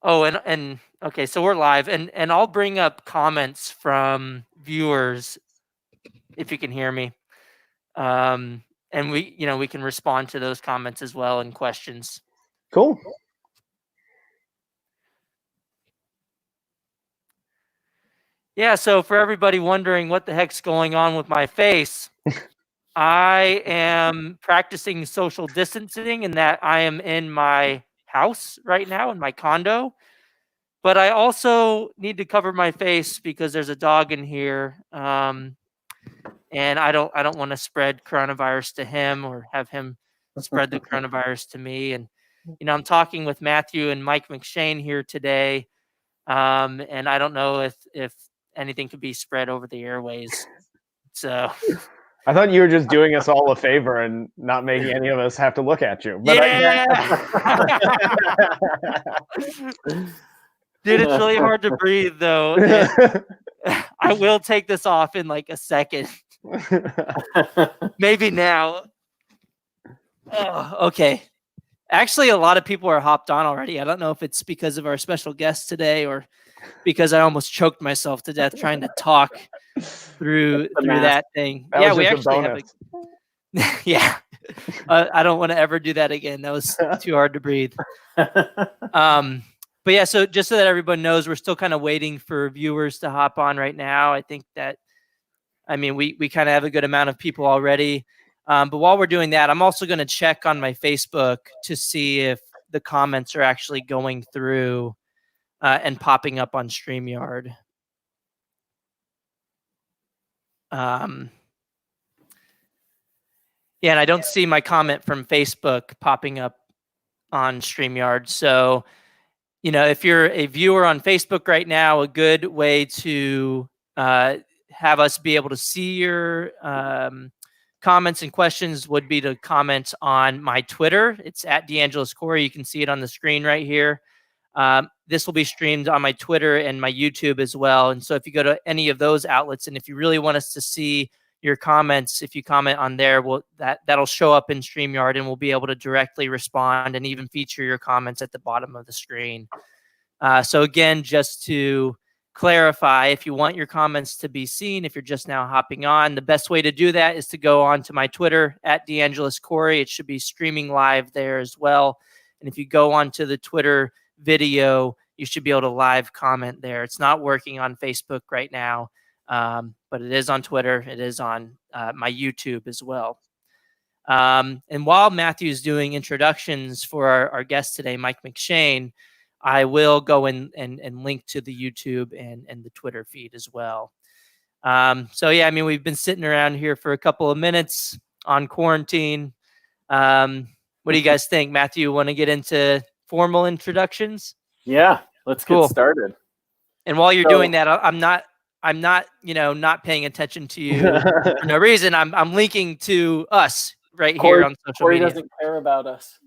Oh, and okay, so we're live, and I'll bring up comments from viewers if you can hear me. And we can respond to those comments as well and questions. Cool. Yeah, so for everybody wondering what the heck's going on with my face, I am practicing social distancing in that I am in my house right now in my condo, but I also need to cover my face because there's a dog in here. And I don't want to spread coronavirus to him or have him spread the coronavirus to me. And I'm talking with Matthew and Mike McShane here today, and I don't know if anything could be spread over the airways. So I thought you were just doing us all a favor and not making any of us have to look at you. But Dude, it's really hard to breathe though. I will take this off in like a second. Maybe now. Oh, okay. Actually, a lot of people are hopped on already. I don't know if it's because of our special guest today or because I almost choked myself to death trying to talk through that thing. That we actually have yeah. I don't want to ever do that again. That was too hard to breathe. But yeah, so just so that everyone knows, we're still kind of waiting for viewers to hop on right now. I think that, we kind of have a good amount of people already. But while we're doing that, I'm also going to check on my Facebook to see if the comments are actually going through and popping up on StreamYard. Yeah, and I don't see my comment from Facebook popping up on StreamYard. So, if you're a viewer on Facebook right now, a good way to have us be able to see your comments and questions would be to comment on my Twitter. It's at DeAngelis Corey. You can see it on the screen right here. This will be streamed on my Twitter and my YouTube as well. And so if you go to any of those outlets, and if you really want us to see your comments, if you comment on there, that'll show up in StreamYard, and we'll be able to directly respond and even feature your comments at the bottom of the screen. So again, just to clarify, if you want your comments to be seen, if you're just now hopping on, the best way to do that is to go on to my Twitter at DeAngelis Corey. It should be streaming live there as well. And if you go on to the Twitter video, you should be able to live comment there. It's not working on Facebook right now, but it is on Twitter. It is on my YouTube as well. And while Matthew's doing introductions for our guest today, Mike McShane, I will go in and link to the YouTube and the Twitter feed as well. So yeah, we've been sitting around here for a couple of minutes on quarantine. What do you guys think? Matthew, want to get into formal introductions? Yeah, let's get started. And while you're doing that, I'm not not paying attention to you for no reason. I'm linking to us right here on social media. Corey doesn't care about us.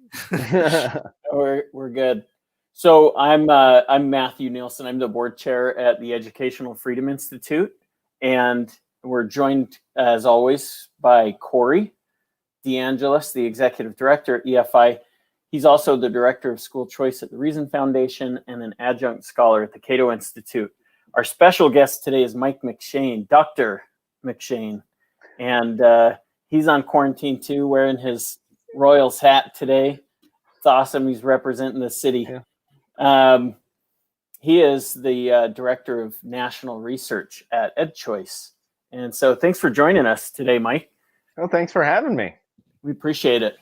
We're good. So I'm Matthew Nielsen. I'm the board chair at the Educational Freedom Institute, and we're joined as always by Corey DeAngelis, the executive director at EFI. He's also the director of school choice at the Reason Foundation and an adjunct scholar at the Cato Institute. Our special guest today is Mike McShane, Dr. McShane, and he's on quarantine too, wearing his Royals hat today. It's awesome. He's representing the city. Yeah. He is the director of national research at EdChoice. And so thanks for joining us today, Mike. Well, thanks for having me. We appreciate it.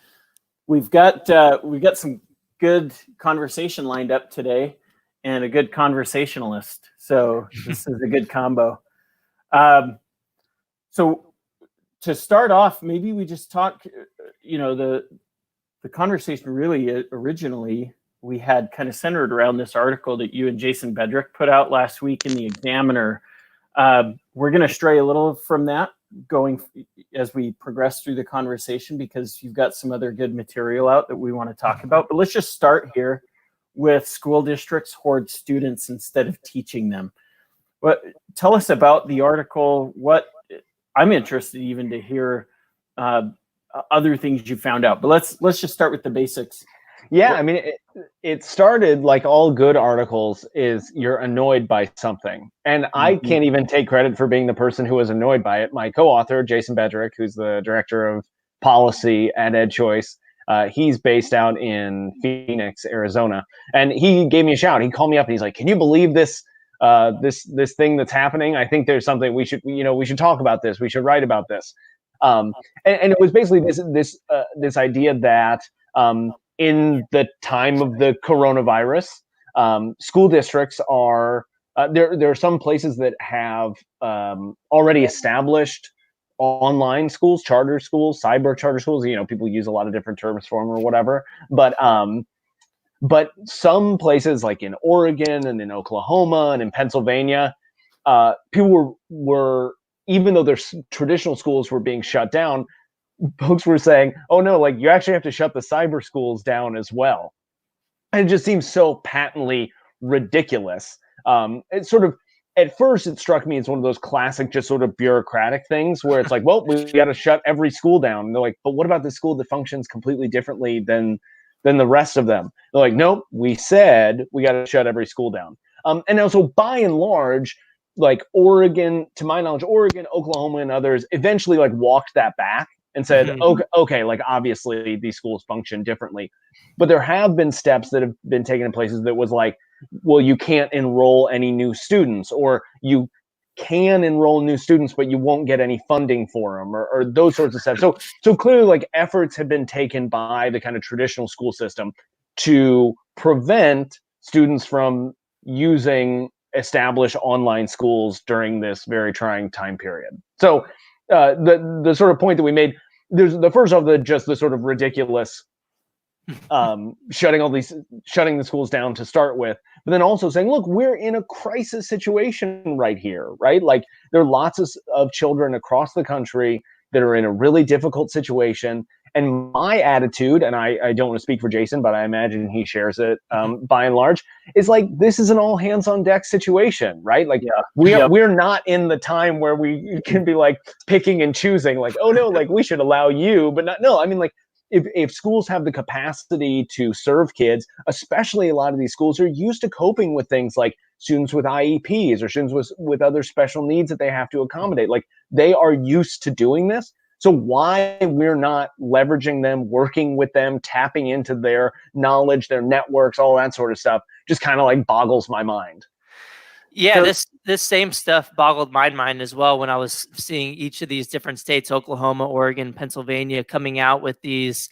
We've got some good conversation lined up today and a good conversationalist. So this is a good combo. So to start off, maybe we just talk, the conversation really originally we had kind of centered around this article that you and Jason Bedrick put out last week in the Examiner. We're going to stray a little from that going as we progress through the conversation, because you've got some other good material out that we want to talk about. But let's just start here with school districts hoard students instead of teaching them. Tell us about the article. I'm interested even to hear other things you found out. But let's just start with the basics. Yeah, I mean, it started like all good articles is you're annoyed by something. And I can't even take credit for being the person who was annoyed by it. My co-author, Jason Bedrick, who's the director of policy at EdChoice, he's based out in Phoenix, Arizona. And he gave me a shout. He called me up and he's like, can you believe this this thing that's happening? I think there's something we should talk about this. We should write about this. And it was basically this idea that in the time of the coronavirus, school districts are there are some places that have already established online schools, charter schools, cyber charter schools. People use a lot of different terms for them or whatever. But some places like in Oregon and in Oklahoma and in Pennsylvania, people were even though their traditional schools were being shut down, folks were saying, oh no, like you actually have to shut the cyber schools down as well. And it just seems so patently ridiculous. It's sort of, at first it struck me as one of those classic, just sort of bureaucratic things where it's like, well, we got to shut every school down. And they're like, but what about the school that functions completely differently than the rest of them? They're like, nope, we said we got to shut every school down. And also by and large, like Oregon, to my knowledge, Oregon, Oklahoma, and others eventually like walked that back and said, okay, like obviously these schools function differently. But there have been steps that have been taken in places that was like, well, you can't enroll any new students, or you can enroll new students, but you won't get any funding for them, or those sorts of steps. So clearly like efforts have been taken by the kind of traditional school system to prevent students from using established online schools during this very trying time period. So the sort of point that we made, there's the first of the sort of ridiculous shutting the schools down to start with, but then also saying, look, we're in a crisis situation right here, right? Like there are lots of children across the country that are in a really difficult situation. And my attitude, and I don't want to speak for Jason, but I imagine he shares it by and large, is like, this is an all hands on deck situation, right? Like we're not in the time where we can be like picking and choosing, like, oh no, like we should allow you, but not, no, I mean like, if schools have the capacity to serve kids, especially a lot of these schools are used to coping with things like students with IEPs or students with other special needs that they have to accommodate. Like they are used to doing this. So why we're not leveraging them, working with them, tapping into their knowledge, their networks, all that sort of stuff, just kind of like boggles my mind. Yeah, this same stuff boggled my mind as well when I was seeing each of these different states, Oklahoma, Oregon, Pennsylvania, coming out with these,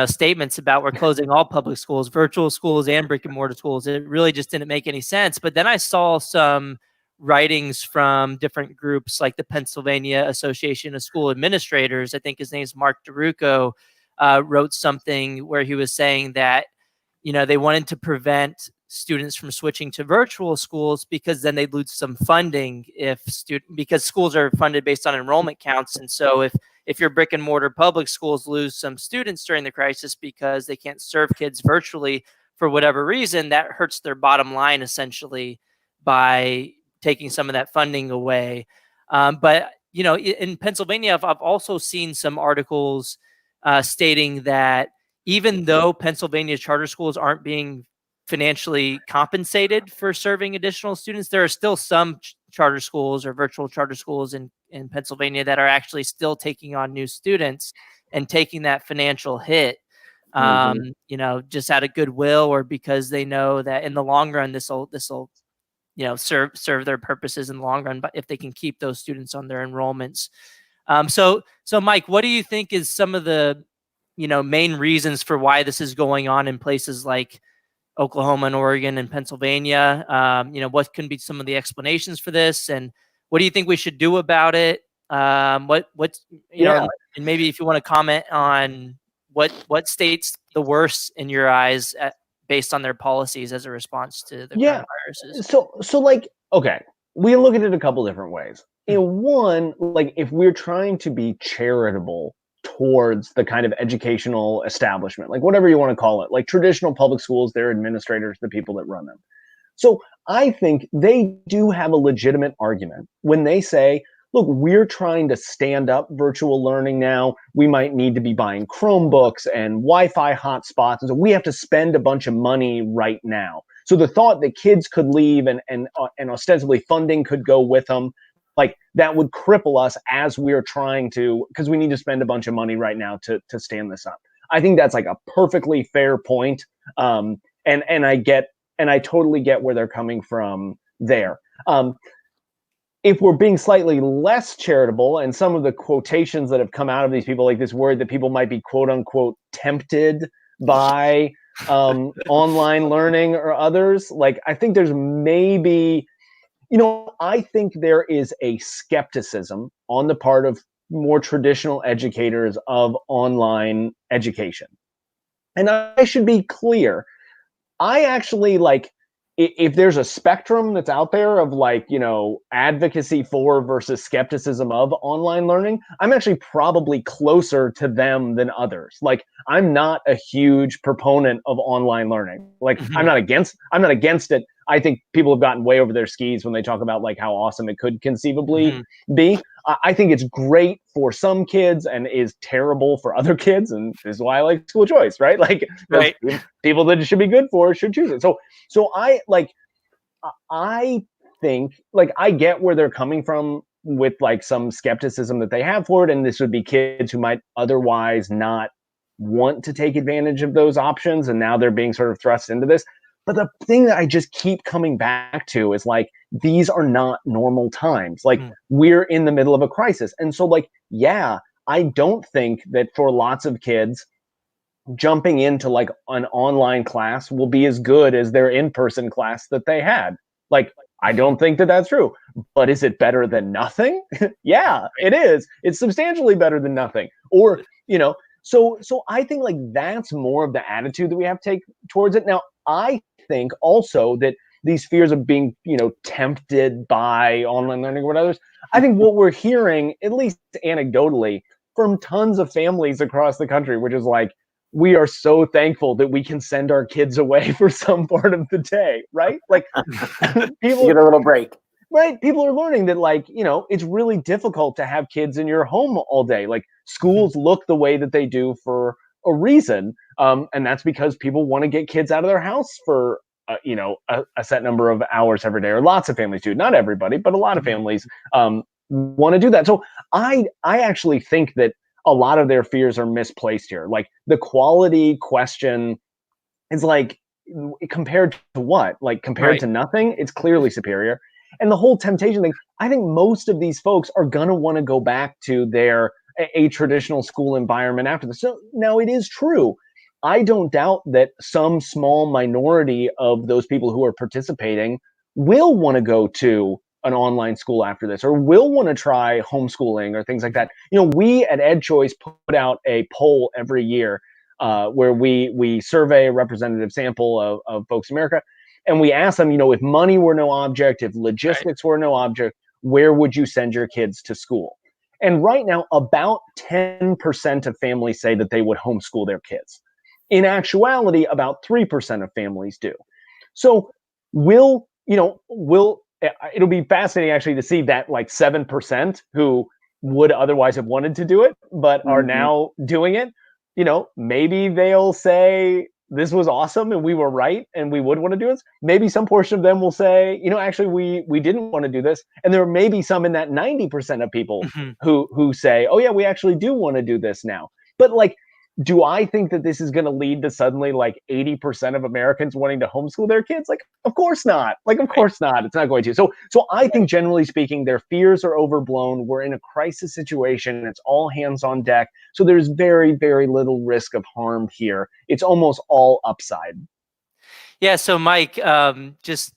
statements about we're closing all public schools, virtual schools, and brick and mortar schools. It really just didn't make any sense. But then I saw some writings from different groups like the Pennsylvania Association of School Administrators. I think his name is Mark DeRucco, wrote something where he was saying that, they wanted to prevent students from switching to virtual schools because then they'd lose some funding because schools are funded based on enrollment counts. And so if your brick and mortar public schools lose some students during the crisis because they can't serve kids virtually for whatever reason, that hurts their bottom line essentially by taking some of that funding away. But in Pennsylvania, I've also seen some articles stating that even though Pennsylvania charter schools aren't being financially compensated for serving additional students, there are still some charter schools or virtual charter schools in Pennsylvania that are actually still taking on new students and taking that financial hit, just out of goodwill or because they know that in the long run, this will serve their purposes in the long run, but if they can keep those students on their enrollments. So Mike, what do you think is some of the, main reasons for why this is going on in places like Oklahoma and Oregon and Pennsylvania? What can be some of the explanations for this, and what do you think we should do about it? And maybe if you want to comment on what state's the worst in your eyes based on their policies as a response to the coronaviruses. So like, okay, we look at it a couple different ways. One, like if we're trying to be charitable towards the kind of educational establishment, like whatever you want to call it, like traditional public schools, their administrators, the people that run them. So I think they do have a legitimate argument when they say, look, we're trying to stand up virtual learning now. We might need to be buying Chromebooks and Wi-Fi hotspots. And so we have to spend a bunch of money right now. So the thought that kids could leave and ostensibly funding could go with them, like that would cripple us as we're trying to, because we need to spend a bunch of money right now to stand this up. I think that's like a perfectly fair point. And I totally get where they're coming from there. If we're being slightly less charitable, and some of the quotations that have come out of these people, like this word that people might be quote unquote tempted by online learning or others, like I think there's maybe, I think there is a skepticism on the part of more traditional educators of online education. And I should be clear, I actually like, if there's a spectrum that's out there of like, advocacy for versus skepticism of online learning, I'm actually probably closer to them than others. Like, I'm not a huge proponent of online learning. Like, I'm not against it. I think people have gotten way over their skis when they talk about like how awesome it could conceivably be. I think it's great for some kids and is terrible for other kids, and this is why I like school choice, right? Like, right. People that it should be good for should choose it. So I think like I get where they're coming from with like some skepticism that they have for it, and this would be kids who might otherwise not want to take advantage of those options, and now they're being sort of thrust into this. But the thing that I just keep coming back to is like, these are not normal times. Like, we're in the middle of a crisis. And so like, yeah, I don't think that for lots of kids, jumping into like an online class will be as good as their in-person class that they had. Like, I don't think that that's true, but is it better than nothing? Yeah, it is. It's substantially better than nothing. Or, so I think like that's more of the attitude that we have to take towards it. Now, I think also that these fears of being, tempted by online learning or others, I think what we're hearing, at least anecdotally, from tons of families across the country, which is like, we are so thankful that we can send our kids away for some part of the day, right? Like, people get a little break. Right. People are learning that, like, it's really difficult to have kids in your home all day. Like, schools look the way that they do for a reason. And that's because people want to get kids out of their house for, a set number of hours every day, or lots of families do. Not everybody, but a lot of families want to do that. So I actually think that a lot of their fears are misplaced here. Like, the quality question is like, compared to what? Like, compared to nothing, it's clearly superior. And the whole temptation thing, I think most of these folks are going to want to go back to their a traditional school environment after this. So now, it is true, I don't doubt that some small minority of those people who are participating will want to go to an online school after this, or will want to try homeschooling or things like that. We at EdChoice put out a poll every year where we survey a representative sample of folks in America. And we ask them, if money were no object, if logistics were no object, where would you send your kids to school? And right now, about 10% of families say that they would homeschool their kids. In actuality, about 3% of families do. So it'll be fascinating actually to see that like 7% who would otherwise have wanted to do it, but are now doing it. Maybe they'll say, this was awesome and we were right and we would want to do this. Maybe some portion of them will say, actually we didn't want to do this. And there may be some in that 90% of people who say, oh yeah, we actually do want to do this now. But like, do I think that this is going to lead to suddenly like 80% of Americans wanting to homeschool their kids? Like, of course not. Like, of course not. It's not going to. So I think generally speaking, their fears are overblown. We're in a crisis situation. It's all hands on deck. So there's very, very little risk of harm here. It's almost all upside. Yeah. So Mike, just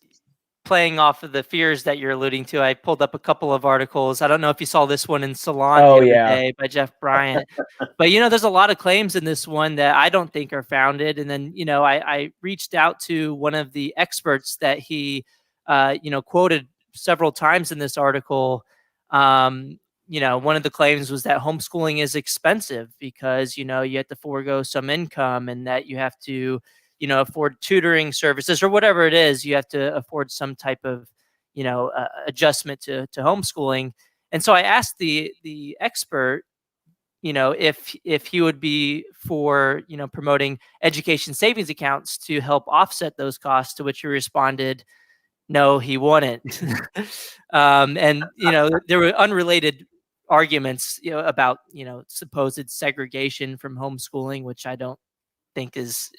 playing off of the fears that you're alluding to, I pulled up a couple of articles. I don't know if you saw this one in Salon the other day by Jeff Bryant, but there's a lot of claims in this one that I don't think are founded. And then, I reached out to one of the experts that he, quoted several times in this article. One of the claims was that homeschooling is expensive because, you have to forego some income, and that you have to, afford tutoring services or whatever it is. You have to afford some type of, adjustment to homeschooling. And so I asked the expert, if he would be for, promoting education savings accounts to help offset those costs, to which he responded, no, he wouldn't. And, there were unrelated arguments, about, supposed segregation from homeschooling, which I don't think is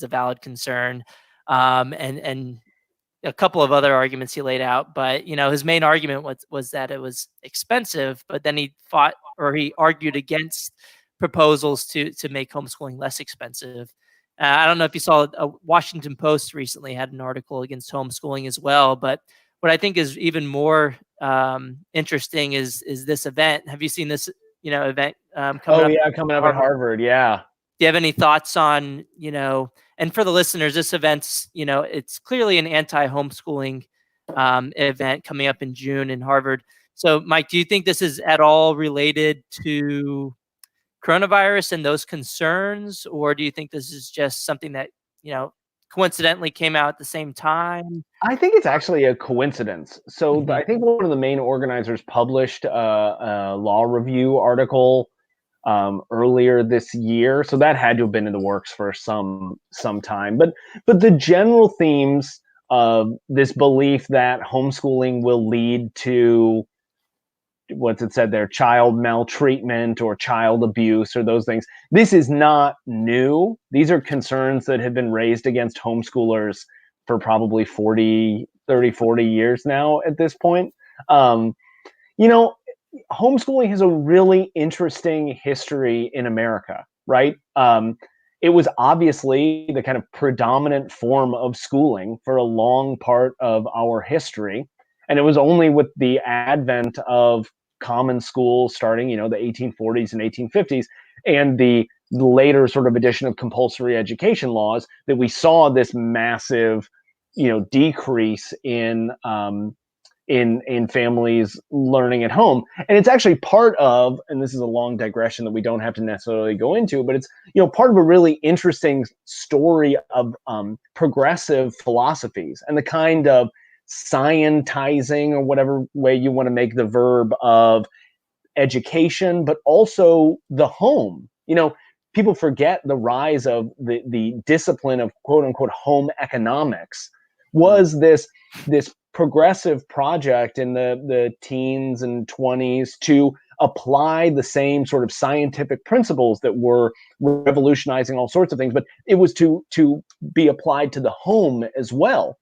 a valid concern. And a couple of other arguments he laid out, but his main argument was that it was expensive, but then he argued against proposals to make homeschooling less expensive. I don't know if you saw, a Washington Post recently had an article against homeschooling as well, but what I think is even more interesting is this event. Have you seen this event coming up? Coming up at Harvard. Yeah. Do you have any thoughts on, and for the listeners, this event's, it's clearly an anti-homeschooling event coming up in June in Harvard. So, Mike, do you think this is at all related to coronavirus and those concerns, or do you think this is just something that, coincidentally came out at the same time? I think it's actually a coincidence. So I think one of the main organizers published a law review article earlier this year, so that had to have been in the works for some time. But the general themes of this belief that homeschooling will lead to, what's it said there, child maltreatment or child abuse or those things, this is not new. These are concerns that have been raised against homeschoolers for probably 40 years now at this point. Homeschooling has a really interesting history in America, right? It was obviously the kind of predominant form of schooling for a long part of our history. And it was only with the advent of common schools starting, the 1840s and 1850s, and the later sort of addition of compulsory education laws that we saw this massive, decrease in families learning at home. And it's actually part of, and this is a long digression that we don't have to necessarily go into, but it's, part of a really interesting story of progressive philosophies and the kind of scientizing, or whatever way you want to make the verb, of education, but also the home. People forget the rise of the discipline of quote unquote home economics was this progressive project in the teens and 20s to apply the same sort of scientific principles that were revolutionizing all sorts of things, but it was to be applied to the home as well.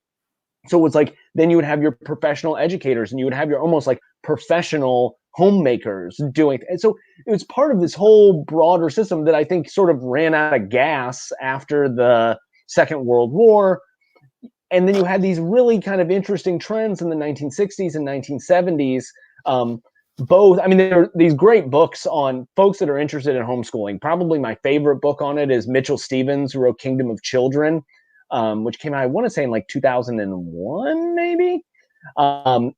So it's like, then you would have your professional educators and you would have your almost like professional homemakers doing it. And so it was part of this whole broader system that I think sort of ran out of gas after the Second World War. And then you had these really kind of interesting trends in the 1960s and 1970s. There are these great books on folks that are interested in homeschooling. Probably my favorite book on it is Mitchell Stevens, who wrote Kingdom of Children, which came out, I want to say, in like 2001, maybe.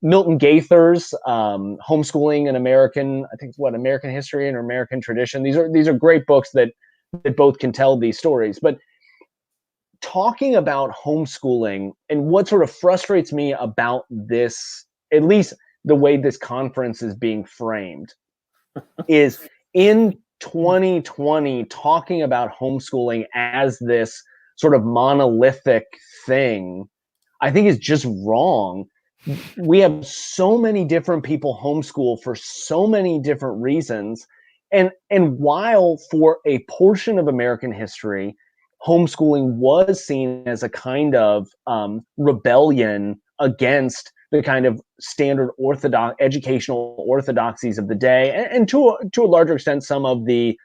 Milton Gaither's Homeschooling and American History and American Tradition. These are great books that both can tell these stories. But talking about homeschooling, and what sort of frustrates me about this, at least the way this conference is being framed, is in 2020, talking about homeschooling as this sort of monolithic thing, I think is just wrong. We have so many different people homeschool for so many different reasons. And while for a portion of American history, homeschooling was seen as a kind of rebellion against the kind of standard educational orthodoxies of the day, and to a larger extent, some of the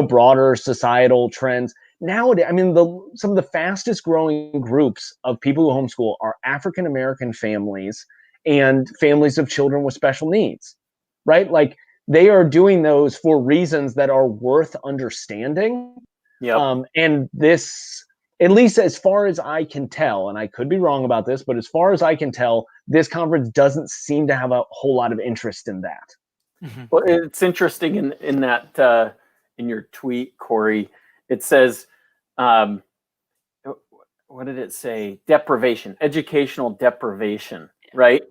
broader societal trends. Nowadays, some of the fastest growing groups of people who homeschool are African American families and families of children with special needs, right? Like, they are doing those for reasons that are worth understanding. Yep. And this, at least as far as I can tell, and I could be wrong about this, but as far as I can tell, this conference doesn't seem to have a whole lot of interest in that. Mm-hmm. Well, it's interesting in that in your tweet, Corey, it says, what did it say? Deprivation, educational deprivation, right?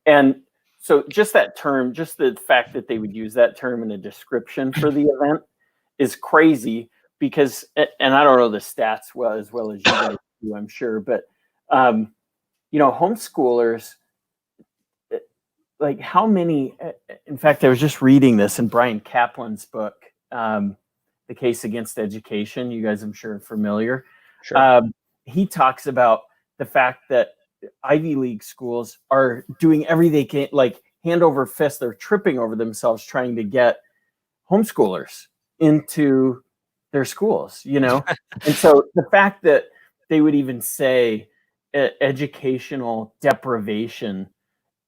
And So just that term, just the fact that they would use that term in a description for the event is crazy because, and I don't know the stats as well as you guys do, I'm sure, but homeschoolers, like how many, in fact, I was just reading this in Brian Kaplan's book, The Case Against Education. You guys, I'm sure, are familiar. Sure. He talks about the fact that Ivy League schools are doing everything they can, like hand over fist. They're tripping over themselves trying to get homeschoolers into their schools, And so the fact that they would even say educational deprivation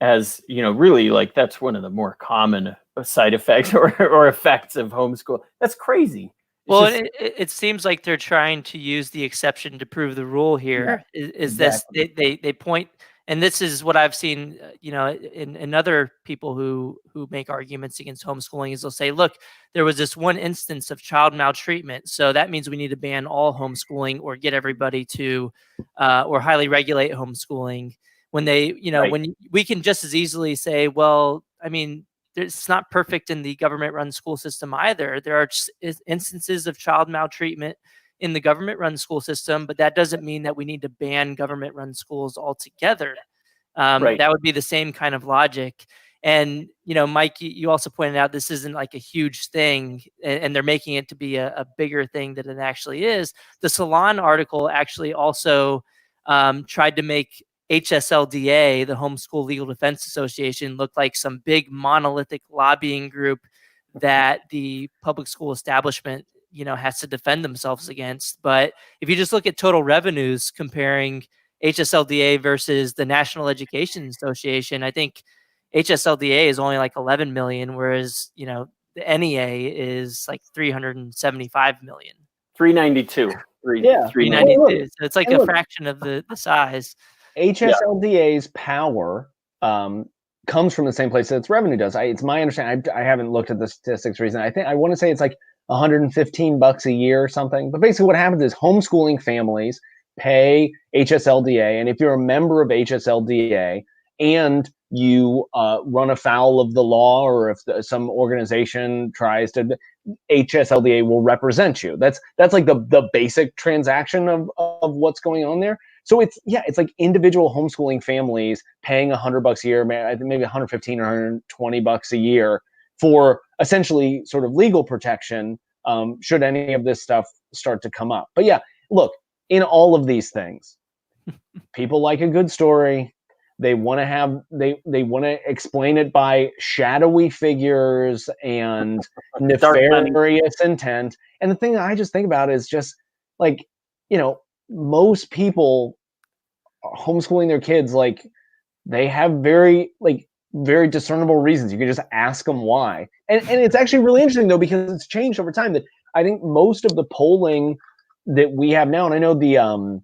as, really like that's one of the more common side effects or effects of homeschool. That's crazy. Well, it seems like they're trying to use the exception to prove the rule here. Yeah, Exactly. They point, and this is what I've seen, in other people who make arguments against homeschooling is they'll say, look, there was this one instance of child maltreatment, so that means we need to ban all homeschooling or get everybody to, or highly regulate homeschooling. When they, Right. when we can just as easily say, well, I mean, it's not perfect in the government-run school system either. There are instances of child maltreatment in the government-run school system, but that doesn't mean that we need to ban government-run schools altogether. Right. That would be the same kind of logic. And, Mike, you also pointed out this isn't like a huge thing, and they're making it to be a bigger thing than it actually is. The Salon article actually also tried to make HSLDA, the Homeschool Legal Defense Association, looked like some big monolithic lobbying group that the public school establishment, has to defend themselves against. But if you just look at total revenues comparing HSLDA versus the National Education Association, I think HSLDA is only like 11 million, whereas, the NEA is like 375 million. 392. Yeah. 392. So it's like a fraction of the size. HSLDA's power comes from the same place that its revenue does. It's my understanding. I haven't looked at the statistics recently. I want to say it's like $115 a year or something. But basically, what happens is homeschooling families pay HSLDA, and if you're a member of HSLDA and you run afoul of the law, or if some organization tries to, HSLDA will represent you. That's like the basic transaction of what's going on there. So it's like individual homeschooling families paying $100 a year, maybe 115 or $120 a year for essentially sort of legal protection should any of this stuff start to come up. But yeah, look, in all of these things, people like a good story. They want to explain it by shadowy figures and nefarious intent. And the thing that I just think about is just like, most people homeschooling their kids, like they have very discernible reasons. You can just ask them why. And it's actually really interesting though, because it's changed over time, that I think most of the polling that we have now, and I know the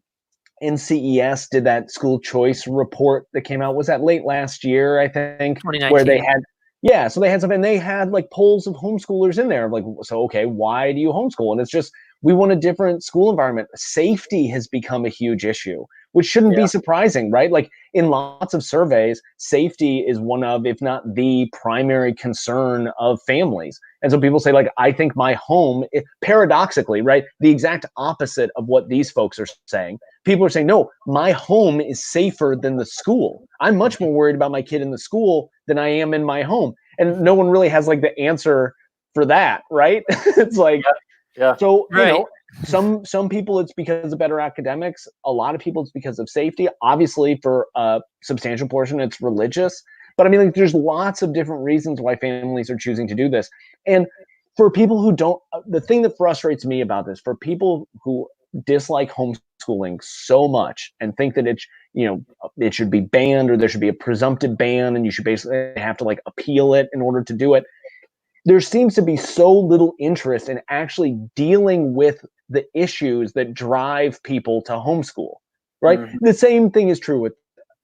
NCES did that school choice report that came out, was that late last year, I think, 2019. where they had, so they had something, and they had like polls of homeschoolers in there, like, so, okay, why do you homeschool? And it's just, we want a different school environment. Safety has become a huge issue, which shouldn't be surprising, right? Like in lots of surveys, safety is one of, if not the primary concern of families. And so people say, like, I think my home, paradoxically, right? The exact opposite of what these folks are saying. People are saying, no, my home is safer than the school. I'm much more worried about my kid in the school than I am in my home. And no one really has like the answer for that, right? It's like, so, right. Some people it's because of better academics. A lot of people it's because of safety. Obviously, for a substantial portion, it's religious. But I mean, like, there's lots of different reasons why families are choosing to do this. And for people who don't, the thing that frustrates me about this, for people who dislike homeschooling so much and think that it should be banned, or there should be a presumptive ban, and you should basically have to like appeal it in order to do it. There seems to be so little interest in actually dealing with the issues that drive people to homeschool, right? Mm-hmm. The same thing is true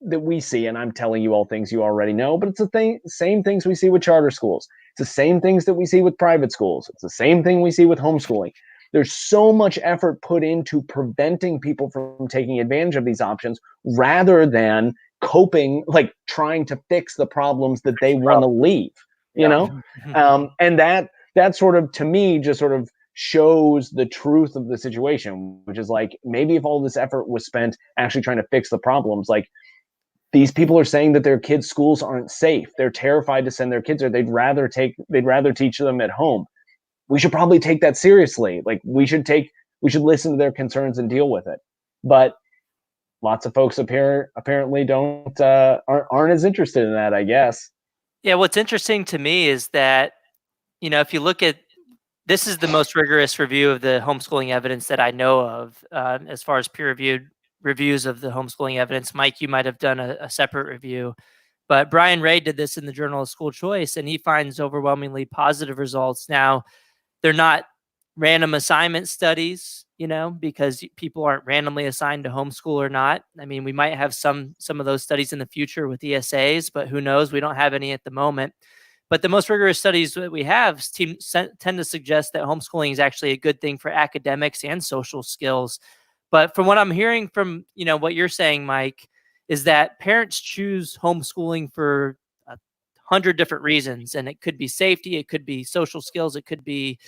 that we see, and I'm telling you all things you already know, but it's the same things we see with charter schools. It's the same things that we see with private schools. It's the same thing we see with homeschooling. There's so much effort put into preventing people from taking advantage of these options rather than coping, like trying to fix the problems that they want to leave, you know? And that sort of, to me, just sort of shows the truth of the situation, which is like, maybe if all this effort was spent actually trying to fix the problems, like these people are saying that their kids' schools aren't safe. They're terrified to send their kids there. They'd rather teach them at home. We should probably take that seriously. Like we should listen to their concerns and deal with it. But lots of folks apparently aren't as interested in that, I guess. Yeah, what's interesting to me is that, if you look at, this is the most rigorous review of the homeschooling evidence that I know of, as far as peer-reviewed reviews of the homeschooling evidence. Mike, you might have done a separate review, but Brian Ray did this in the Journal of School Choice, and he finds overwhelmingly positive results. Now, they're not random assignment studies, because people aren't randomly assigned to homeschool or not. I mean, we might have some of those studies in the future with ESAs, but who knows? We don't have any at the moment. But the most rigorous studies that we have tend to suggest that homeschooling is actually a good thing for academics and social skills. But from what I'm hearing from, what you're saying, Mike, is that parents choose homeschooling for 100 different reasons. And it could be safety, it could be social skills, it could be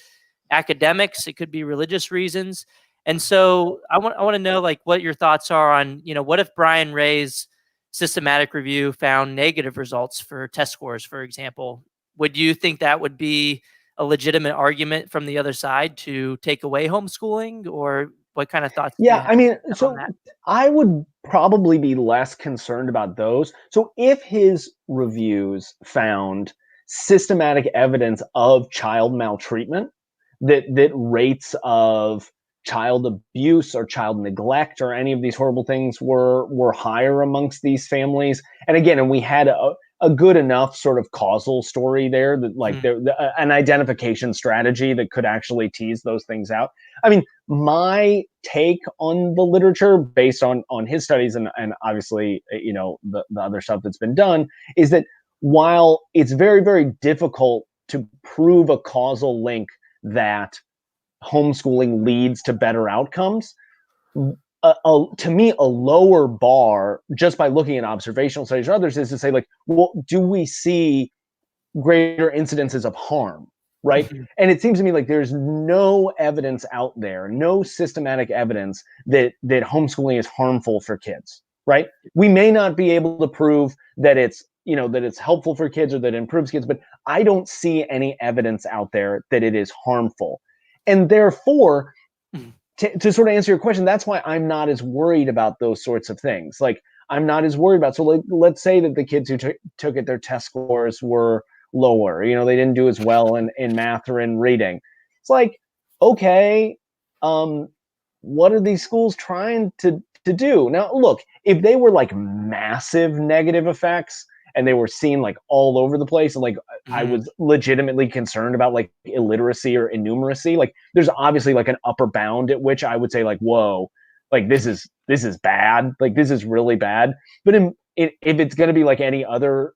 academics, it could be religious reasons. And so I want to know, like, what your thoughts are on, what if Brian Ray's systematic review found negative results for test scores, for example? Would you think that would be a legitimate argument from the other side to take away homeschooling, or what kind of thoughts? Yeah, I mean, so I would probably be less concerned about those. So if his reviews found systematic evidence of child maltreatment, that rates of child abuse or child neglect or any of these horrible things were higher amongst these families, and we had a good enough sort of causal story there that like an identification strategy that could actually tease those things out. I mean, my take on the literature based on his studies and obviously, the other stuff that's been done is that while it's very, very difficult to prove a causal link that homeschooling leads to better outcomes, to me, a lower bar just by looking at observational studies or others is to say, like, well, do we see greater incidences of harm, right? And it seems to me like there's no evidence out there, no systematic evidence that homeschooling is harmful for kids, right? We may not be able to prove that it's helpful for kids or that it improves kids, but I don't see any evidence out there that it is harmful. And therefore, to sort of answer your question, that's why I'm not as worried about those sorts of things. Like, I'm not as worried about, so like, let's say that the kids who took it, their test scores were lower, they didn't do as well in math or in reading. It's like, okay, what are these schools trying to do? Now, look, if they were like massive negative effects and they were seen like all over the place, and like I was legitimately concerned about like illiteracy or innumeracy, like there's obviously like an upper bound at which I would say like, whoa, like this is bad, like this is really bad. But if it's going to be like any other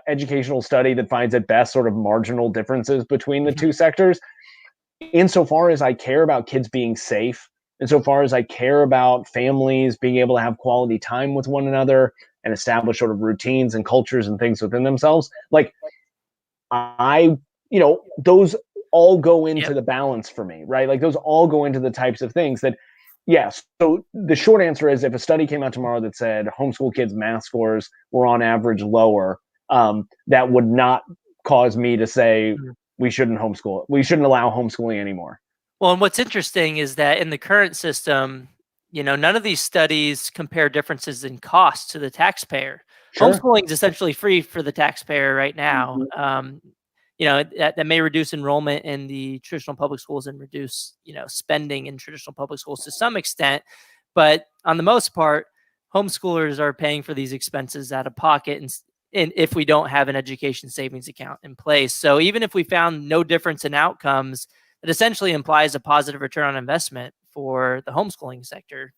educational study that finds at best sort of marginal differences between the two sectors, insofar as I care about kids being safe, insofar as I care about families being able to have quality time with one another and establish sort of routines and cultures and things within themselves, like those all go into the balance for me, right? Like those all go into the types of things that, yes. So the short answer is, if a study came out tomorrow that said homeschool kids' math scores were on average lower, that would not cause me to say we shouldn't homeschool. We shouldn't allow homeschooling anymore. Well, and what's interesting is that in the current system, none of these studies compare differences in cost to the taxpayer. Sure. Homeschooling is essentially free for the taxpayer right now. That may reduce enrollment in the traditional public schools and reduce, spending in traditional public schools to some extent. But on the most part, homeschoolers are paying for these expenses out of pocket, and if we don't have an education savings account in place. So even if we found no difference in outcomes, it essentially implies a positive return on investment for the homeschooling sector.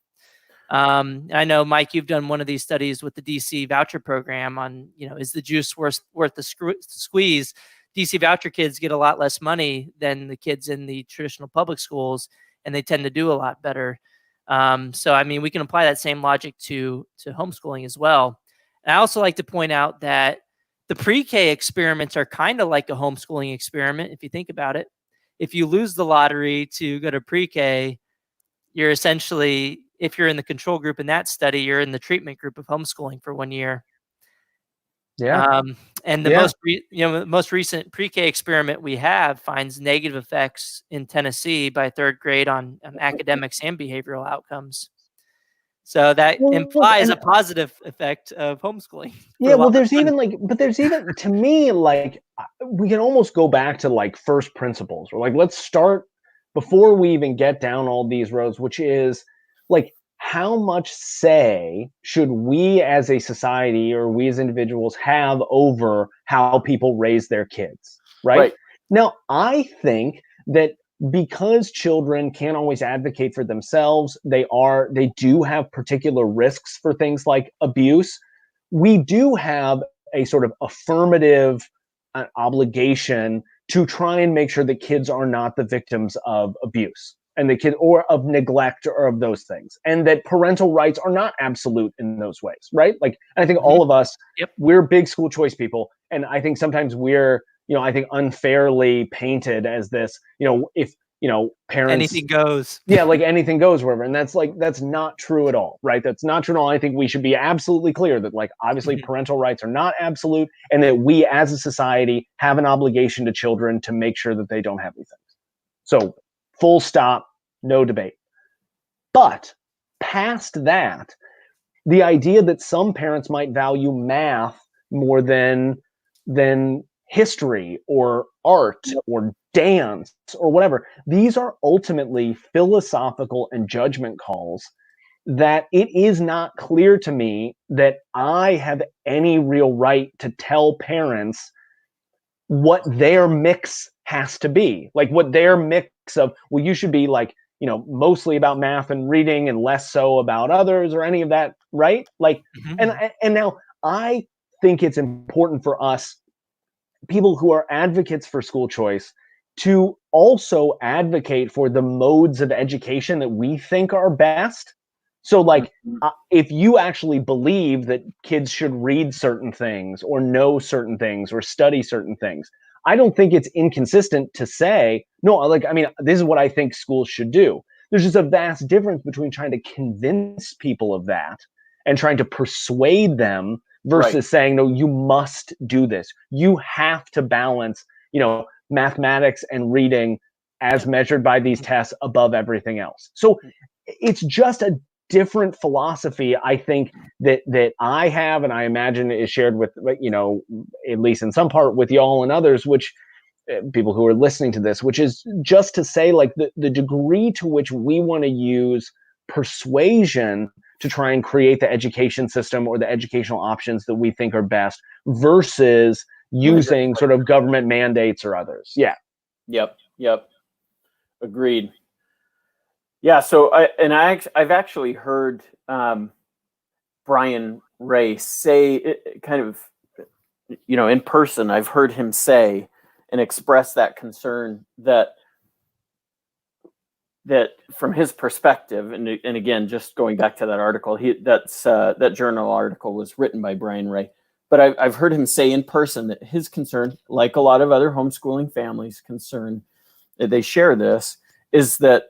I know, Mike, you've done one of these studies with the DC voucher program on, is the juice worth the squeeze? DC voucher kids get a lot less money than the kids in the traditional public schools, and they tend to do a lot better. So, I mean, we can apply that same logic to homeschooling as well. And I also like to point out that the pre-K experiments are kind of like a homeschooling experiment, if you think about it. If you lose the lottery to go to pre-K, you're essentially, if you're in the control group in that study, you're in the treatment group of homeschooling for 1 year. Yeah. And the most recent pre-K experiment we have finds negative effects in Tennessee by 3rd grade on academics and behavioral outcomes. So that implies a positive effect of homeschooling. Yeah, well, there's even to me, like, we can almost go back to like first principles, or like, let's start before we even get down all these roads, which is like, how much say should we as a society or we as individuals have over how people raise their kids, right? Now, I think that because children can't always advocate for themselves, they do have particular risks for things like abuse. We do have a sort of affirmative obligation to try and make sure that kids are not the victims of abuse and or of neglect or of those things, and that parental rights are not absolute in those ways, right? Like, I think all of us, we're big school choice people, and I think sometimes we're, I think unfairly painted as this, if, parents, anything goes. Yeah, like anything goes wherever. And that's not true at all, right? That's not true at all. I think we should be absolutely clear that, like, obviously parental rights are not absolute, and that we as a society have an obligation to children to make sure that they don't have these things. So full stop, no debate. But past that, the idea that some parents might value math more than history or art or dance or whatever, these are ultimately philosophical and judgment calls that it is not clear to me that I have any real right to tell parents what their mix has to be, like what their mix of, well, you should be like, mostly about math and reading and less so about others or any of that, right? Like, and now I think it's important for us, people who are advocates for school choice, to also advocate for the modes of education that we think are best. So like, if you actually believe that kids should read certain things or know certain things or study certain things, I don't think it's inconsistent to say, no, like, I mean, this is what I think schools should do. There's just a vast difference between trying to convince people of that and trying to persuade them versus saying, no, you must do this. You have to balance, mathematics and reading as measured by these tests above everything else. So it's just a different philosophy, I think, that I have, and I imagine is shared with, at least in some part with y'all and others, which people who are listening to this, which is just to say, like, the degree to which we want to use persuasion to try and create the education system or the educational options that we think are best versus using sort of government mandates or others. Yeah. Yep. Agreed. Yeah. So I've actually heard Brian Ray say, kind of, in person, I've heard him say and express that concern that from his perspective, and again, just going back to that article, that journal article was written by Brian Ray, but I've heard him say in person that his concern, like a lot of other homeschooling families' concern, they share this, is that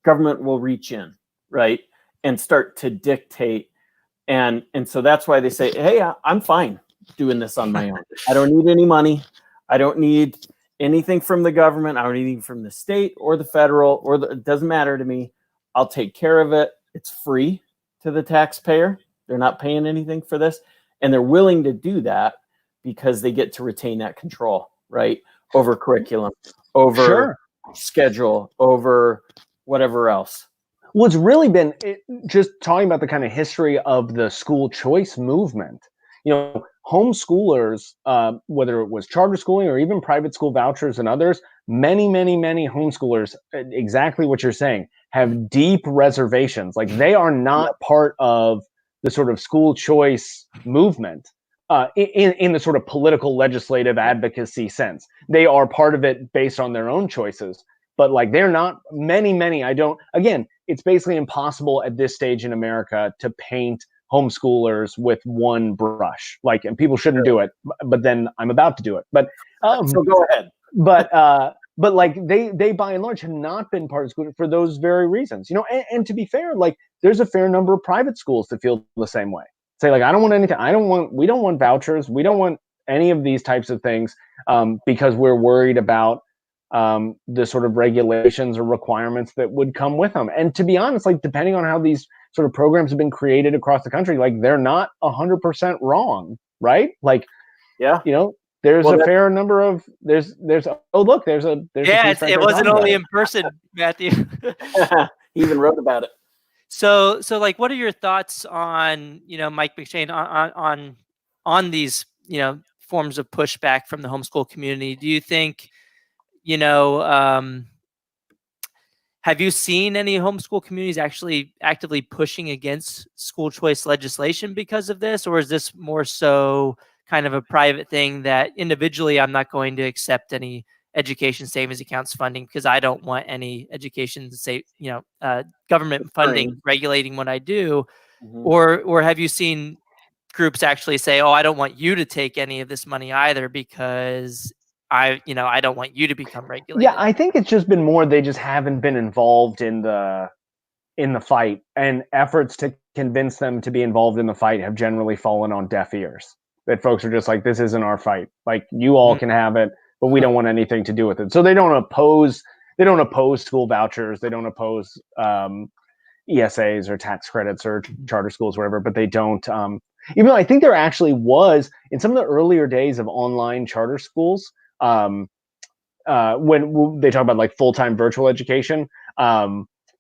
government will reach in, right, and start to dictate, and so that's why they say, hey, I'm fine doing this on my own. I don't need any money. I don't need anything from the government. I don't need anything from the state or the federal, it doesn't matter to me. I'll take care of it. It's free to the taxpayer. They're not paying anything for this. And they're willing to do that because they get to retain that control, right? Over curriculum, over schedule, over whatever else. Well, it's really been just talking about the kind of history of the school choice movement. Homeschoolers, whether it was charter schooling or even private school vouchers and others, many homeschoolers, exactly what you're saying, have deep reservations. Like, they are not part of the sort of school choice movement in the sort of political legislative advocacy sense. They are part of it based on their own choices. But like, they're not again, it's basically impossible at this stage in America to paint homeschoolers with one brush, like, and people shouldn't do it, but then I'm about to do it. But so go ahead. But like they by and large have not been part of school for those very reasons, you know. And to be fair, like there's a fair number of private schools that feel the same way. Say like, I don't want anything. We don't want vouchers. We don't want any of these types of things because we're worried about the sort of regulations or requirements that would come with them. And to be honest, like depending on how these sort of programs have been created across the country, like they're not 100% wrong, right? Like, yeah, you know, there's a fair number of there's oh look, there's a yeah, it wasn't only in person, Matthew. He even wrote about it. So like, what are your thoughts on, you know, Mike McShane, on these, you know, forms of pushback from the homeschool community? Do you think, you know, have you seen any homeschool communities actually actively pushing against school choice legislation because of this, or is this more so kind of a private thing that individually I'm not going to accept any education savings accounts funding because I don't want any education government funding regulating what I do? Mm-hmm. Or have you seen groups actually say, oh, I don't want you to take any of this money either because I don't want you to become regulated? Yeah, I think it's just been more they just haven't been involved in the fight, and efforts to convince them to be involved in the fight have generally fallen on deaf ears. That folks are just like, this isn't our fight. Like, you all can have it, but we don't want anything to do with it. So they don't oppose school vouchers. They don't oppose ESAs or tax credits or charter schools, whatever, but they don't, even though I think there actually was in some of the earlier days of online charter schools, when they talk about like full-time virtual education,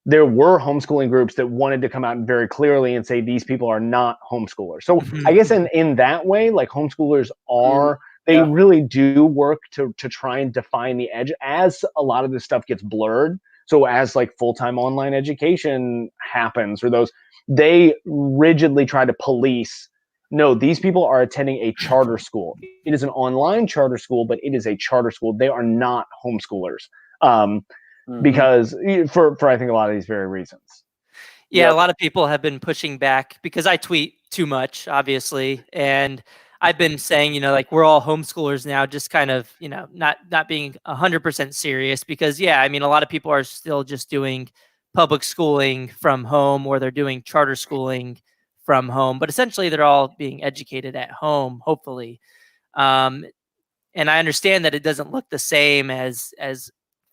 there were homeschooling groups that wanted to come out very clearly and say these people are not homeschoolers. So I guess in that way, like homeschoolers are, they really do work to try and define the edge as a lot of this stuff gets blurred. So as like full-time online education happens, or those, they rigidly try to police, no, these people are attending a charter school. It is an online charter school, but it is a charter school. They are not homeschoolers. Because for I think a lot of these very reasons. Yeah, a lot of people have been pushing back because I tweet too much, obviously, and I've been saying, you know, like we're all homeschoolers now, just kind of, you know, not being 100% serious because, yeah, I mean, a lot of people are still just doing public schooling from home, or they're doing charter schooling from home, but essentially they're all being educated at home, hopefully. And I understand that it doesn't look the same as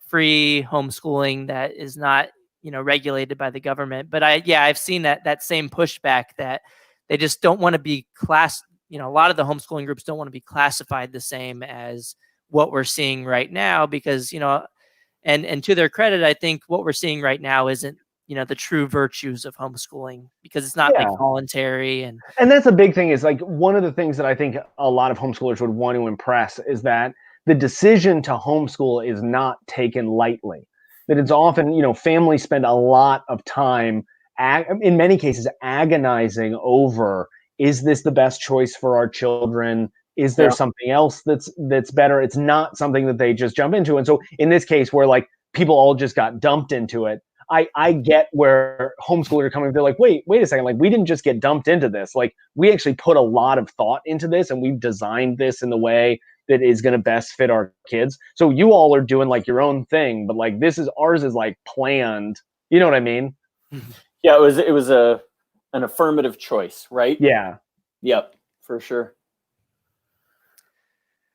free homeschooling that is not, you know, regulated by the government. But I've seen that same pushback that they just don't want to be a lot of the homeschooling groups don't want to be classified the same as what we're seeing right now because, you know, and to their credit, I think what we're seeing right now isn't, you know, the true virtues of homeschooling because it's not like voluntary. And that's a big thing, is like one of the things that I think a lot of homeschoolers would want to impress is that the decision to homeschool is not taken lightly. That it's often, you know, families spend a lot of time, in many cases, agonizing over, is this the best choice for our children? Is there something else that's better? It's not something that they just jump into. And so in this case, where like people all just got dumped into it, I get where homeschoolers are coming. They're like, wait a second. Like, we didn't just get dumped into this. Like, we actually put a lot of thought into this, and we've designed this in the way that is going to best fit our kids. So you all are doing like your own thing, but like ours is like planned. You know what I mean? Yeah, it was an affirmative choice, right? Yeah. Yep, for sure.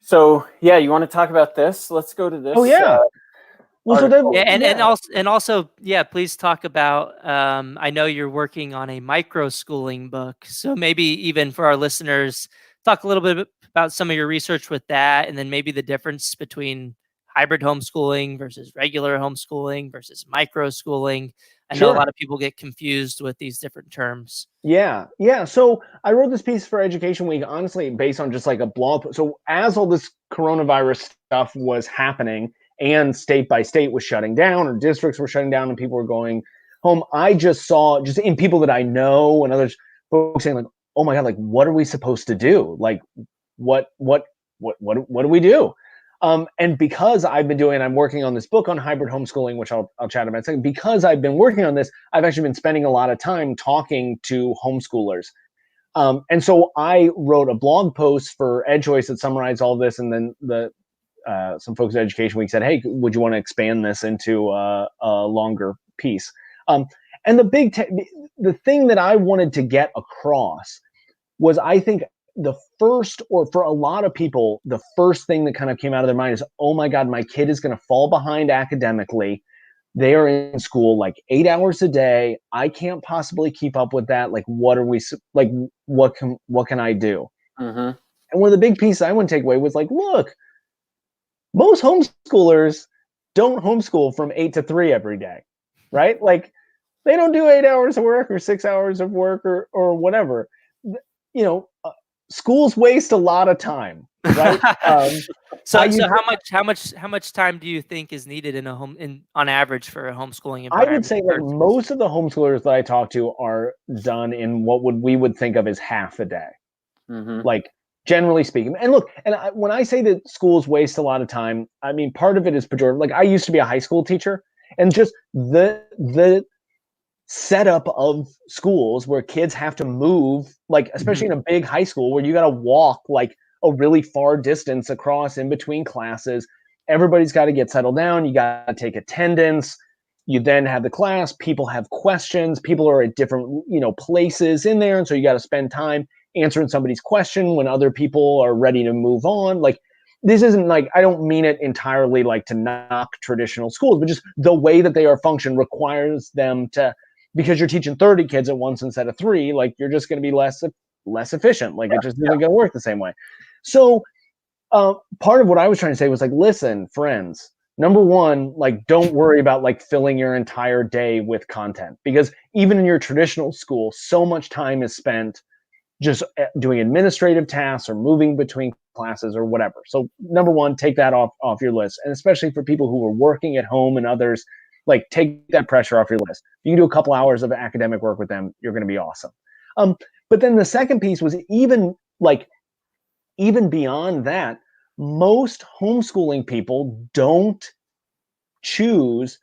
So yeah, you want to talk about this? Let's go to this. Oh yeah. And also, please talk about, I know you're working on a micro schooling book. So maybe even for our listeners, talk a little bit about some of your research with that, and then maybe the difference between hybrid homeschooling versus regular homeschooling versus micro schooling. I know a lot of people get confused with these different terms. Yeah. So I wrote this piece for Education Week, honestly, based on just like a blog. So as all this coronavirus stuff was happening, and state by state was shutting down, or districts were shutting down, and people were going home, I just saw, just in people that I know and others, folks saying like, oh my God, like, what are we supposed to do? Like, what do we do? And because I've been I'm working on this book on hybrid homeschooling, which I'll chat about in a second. Because I've been working on this, I've actually been spending a lot of time talking to homeschoolers And so I wrote a blog post for EdChoice that summarized all this, and then some folks at Education Week said, "Hey, would you want to expand this into a longer piece?" And the thing that I wanted to get across was, I think the first, or for a lot of people, the first thing that kind of came out of their mind is, oh my God, my kid is going to fall behind academically. They are in school like 8 hours a day. I can't possibly keep up with that. Like, what can I do? Mm-hmm. And one of the big pieces I want to take away was like, look, most homeschoolers don't homeschool from 8 to 3 every day, right? Like, they don't do 8 hours of work or 6 hours of work or whatever. Schools waste a lot of time, right? So how much time do you think is needed on average for a homeschooling environment? I would say like most of the homeschoolers that I talk to are done in what we would think of as half a day, like, generally speaking. And look, when I say that schools waste a lot of time, I mean, part of it is pejorative. Like, I used to be a high school teacher, and just the setup of schools where kids have to move, like, especially in a big high school where you got to walk like a really far distance across in between classes. Everybody's got to get settled down. You got to take attendance. You then have the class. People have questions. People are at different, places in there. And so you got to spend time answering somebody's question when other people are ready to move on. Like, this isn't like, I don't mean it entirely like to knock traditional schools, but just the way that they are functioned requires them to, because you're teaching 30 kids at once instead of 3, like, you're just going to be less efficient. Like, it just isn't going to work the same way. So part of what I was trying to say was like, listen, friends, number one, like, don't worry about like filling your entire day with content, because even in your traditional school, so much time is spent just doing administrative tasks or moving between classes or whatever. So number one, take that off your list. And especially for people who are working at home and others, like, take that pressure off your list. If you can do a couple hours of academic work with them, you're going to be awesome. But then the second piece was even beyond that, most homeschooling people don't choose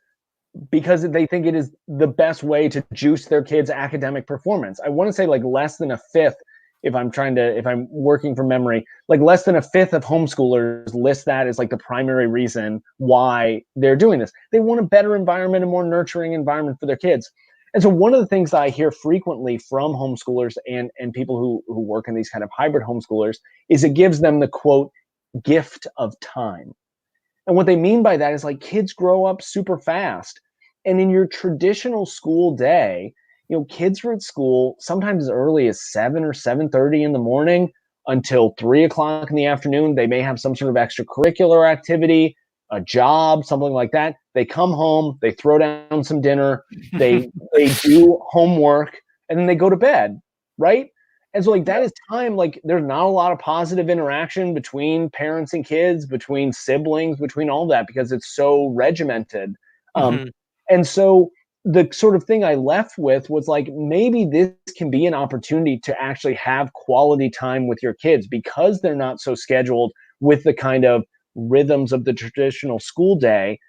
because they think it is the best way to juice their kids' academic performance. I want to say like less than a fifth, if I'm working from memory, like less than a fifth of homeschoolers list that as like the primary reason why they're doing this. They want a better environment, a more nurturing environment for their kids. And so one of the things that I hear frequently from homeschoolers and people who work in these kind of hybrid homeschoolers is it gives them the, quote, gift of time. And what they mean by that is like, kids grow up super fast. And in your traditional school day, kids are at school sometimes as early as 7 or 7:30 in the morning until 3 o'clock in the afternoon. They may have some sort of extracurricular activity, a job, something like that. They come home, they throw down some dinner, they do homework, and then they go to bed, right? And so like that is time, like there's not a lot of positive interaction between parents and kids, between siblings, between all that, because it's so regimented. And so the sort of thing I left with was like, maybe this can be an opportunity to actually have quality time with your kids, because they're not so scheduled with the kind of rhythms of the traditional school day.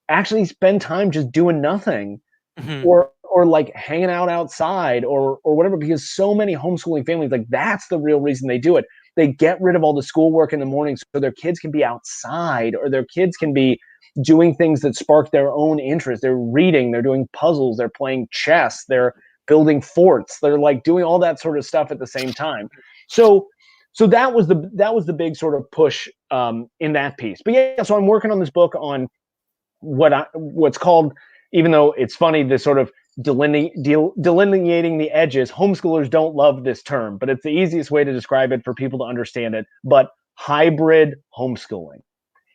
Actually spend time just doing nothing, or like hanging out outside or whatever, because so many homeschooling families, like, that's the real reason they do it. They get rid of all the schoolwork in the morning so their kids can be outside, or their kids can be doing things that spark their own interest. They're reading, they're doing puzzles, they're playing chess, they're building forts, they're like doing all that sort of stuff at the same time. So that was the big sort of push in that piece. But yeah, so I'm working on this book on what's called, even though it's funny, this sort of delineating the edges. Homeschoolers don't love this term, but it's the easiest way to describe it for people to understand it. But hybrid homeschooling.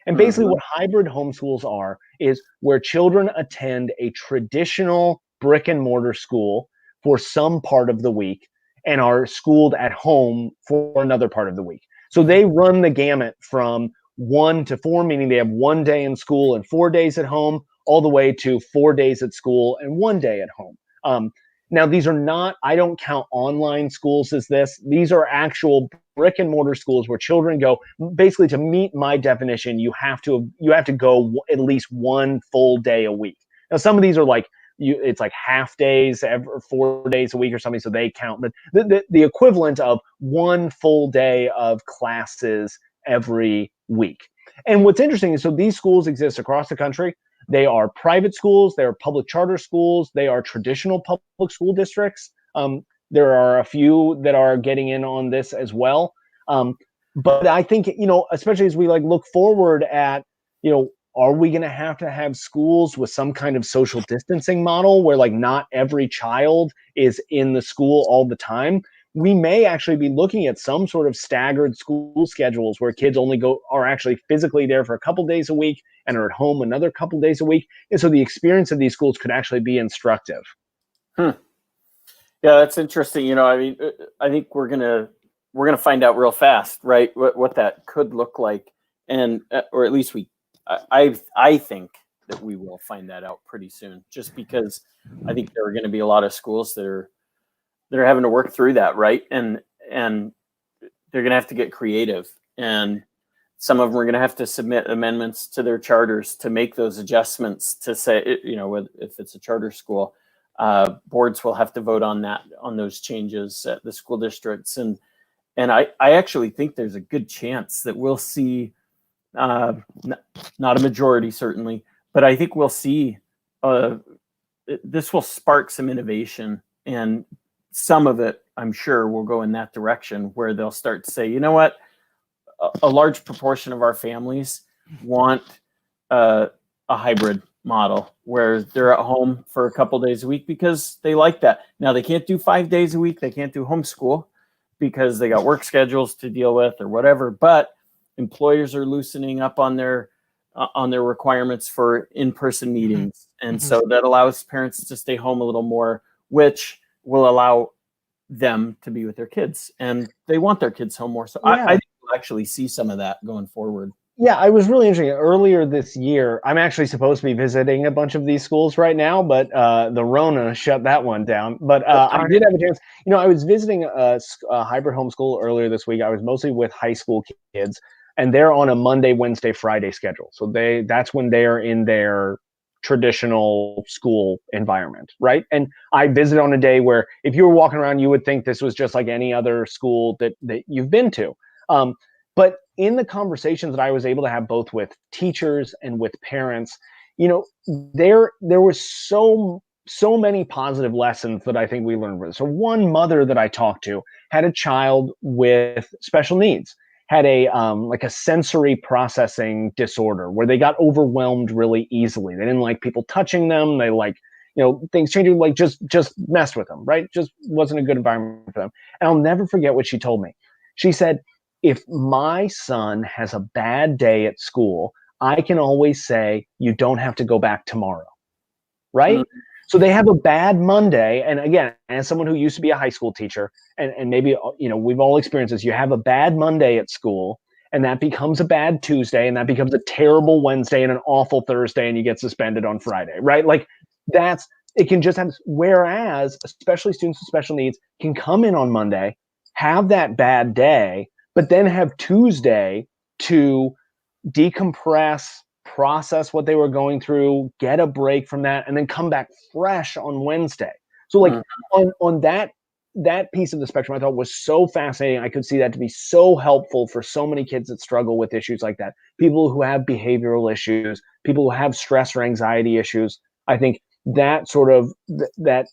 And basically what hybrid homeschools are is where children attend a traditional brick and mortar school for some part of the week and are schooled at home for another part of the week. So they run the gamut from 1 to 4, meaning they have 1 day in school and 4 days at home, all the way to 4 days at school and 1 day at home. Now, these are not, I don't count online schools as this. These are actual brick and mortar schools where children go. Basically, to meet my definition, you have to go at least 1 full day a week. Now, some of these are like it's like half days, 4 days a week or something, so they count. But the equivalent of one full day of classes every week. And what's interesting is, so these schools exist across the country. They are private schools, they are public charter schools, they are traditional public school districts. There are a few that are getting in on this as well. But I think, especially as we look forward at, are we going to have schools with some kind of social distancing model where not every child is in the school all the time? We may actually be looking at some sort of staggered school schedules where kids are actually physically there for a couple days a week and are at home another couple days a week. And so the experience of these schools could actually be instructive. Yeah, that's interesting. I think we're gonna find out real fast, right? What that could look like, and or at least I think that we will find that out pretty soon. Just because I think there are going to be a lot of schools that are having to work through that, right? And they're going to have to get creative, and some of them are going to have to submit amendments to their charters to make those adjustments. To say, if it's a charter school, boards will have to vote on those changes at the school districts, and I actually think there's a good chance that we'll see, not a majority certainly, but I think we'll see this will spark some innovation, and some of it, I'm sure, will go in that direction where they'll start to say, you know what, a large proportion of our families want a hybrid model where they're at home for a couple days a week because they like that. Now, they can't do 5 days a week. They can't do homeschool because they got work schedules to deal with or whatever, but employers are loosening up on their requirements for in-person meetings. And so that allows parents to stay home a little more, which will allow them to be with their kids, and they want their kids home more. So I think we'll actually see some of that going forward. Yeah, I was really interesting. Earlier this year, I'm actually supposed to be visiting a bunch of these schools right now, but the Rona shut that one down. But I did have a chance. I was visiting a hybrid homeschool earlier this week. I was mostly with high school kids, and they're on a Monday, Wednesday, Friday schedule. So that's when they are in their traditional school environment, right? And I visited on a day where if you were walking around, you would think this was just like any other school that you've been to. But in the conversations that I was able to have both with teachers and with parents, there was so many positive lessons that I think we learned from it. So one mother that I talked to had a child with special needs, had a sensory processing disorder where they got overwhelmed really easily. They didn't like people touching them. They things changing, just messed with them, right? Just wasn't a good environment for them. And I'll never forget what she told me. She said, if my son has a bad day at school, I can always say, you don't have to go back tomorrow, right? Mm-hmm. So they have a bad Monday. And again, as someone who used to be a high school teacher, and maybe, we've all experienced this, you have a bad Monday at school, and that becomes a bad Tuesday, and that becomes a terrible Wednesday and an awful Thursday, and you get suspended on Friday, right? It can just have, whereas especially students with special needs can come in on Monday, have that bad day, but then have Tuesday to decompress, process what they were going through, get a break from that, and then come back fresh on Wednesday. So on that piece of the spectrum, I thought was so fascinating. I could see that to be so helpful for so many kids that struggle with issues like that. People who have behavioral issues, people who have stress or anxiety issues. I think that sort of that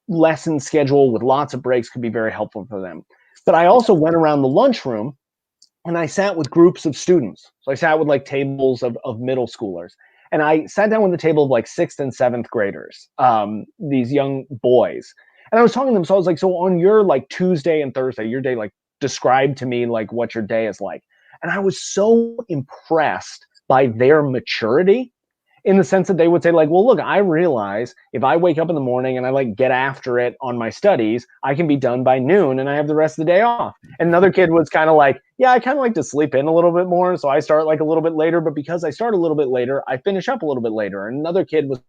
lesson schedule with lots of breaks could be very helpful for them. But I also went around the lunchroom and I sat with groups of students. So I sat with tables of middle schoolers. And I sat down with a table of 6th and 7th graders, these young boys. And I was talking to them. So I was like, so on your Tuesday and Thursday, your day, describe to me what your day is like. And I was so impressed by their maturity, in the sense that they would say well, look, I realize if I wake up in the morning and I get after it on my studies, I can be done by noon and I have the rest of the day off. And another kid was kind of yeah, I kind of like to sleep in a little bit more. So I start a little bit later, but because I start a little bit later, I finish up a little bit later. And another kid was